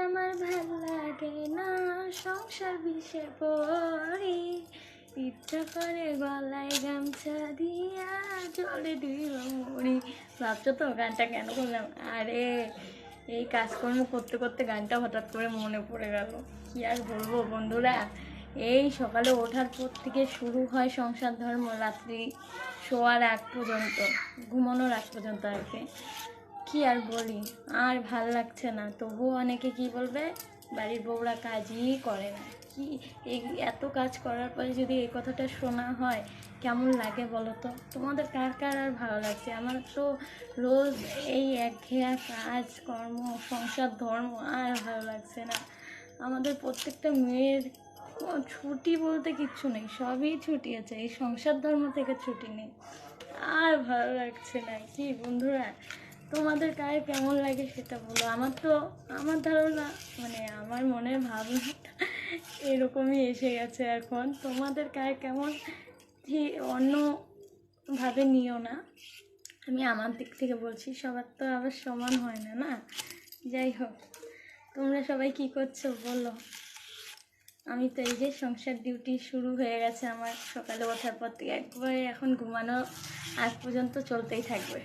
আমার ভাল লাগে না সংসার বিষে পড়ি, ইচ্ছা করে গলায় গামছা দিয়া জলে দিব মরি। ভাবছো তো গানটা কেন করলাম? আরে এই কাজকর্ম করতে করতে গানটা হঠাৎ করে মনে পড়ে গেল। কি আর বলবো বন্ধুরা, এই সকালে ওঠার পর থেকে শুরু হয় সংসার ধর্ম, রাত্রি শোয়ার আগ পর্যন্ত, ঘুমানোর আগ পর্যন্ত আর কি আর বলি। আর ভাল লাগছে না, তবুও অনেকে কি বলবে, বাড়ির বউরা কাজই করে না। কি এই এত কাজ করার পরে যদি এই কথাটা শোনা হয় কেমন লাগে বলো তো? তোমাদের কার কার আর ভালো লাগছে? আমার তো রোজ এই একঘেয়া কাজ কর্ম সংসার ধর্ম আর ভালো লাগছে না। আমাদের প্রত্যেকটা মেয়ের ছুটি বলতে কিচ্ছু নেই, সবই ছুটি আছে, এই সংসার ধর্ম থেকে ছুটি নেই। আর ভালো লাগছে না। কি বন্ধুরা, তোমাদের কার কেমন লাগে সেটা বলো। আমার ধারণা মানে আমার মনের ভাবনাটা এরকমই এসে গেছে এখন। তোমাদের কার কেমন অন্যভাবে নিও না, আমি আমার দিক থেকে বলছি, সবার তো আবার সমান হয় না না। যাই হোক, তোমরা সবাই কি করছো বলো। আমি তো এই যে সংসার ডিউটি শুরু হয়ে গেছে আমার, সকালে ওঠার পর থেকে একবারে এখন ঘুমানো আজ পর্যন্ত চলতেই থাকবে।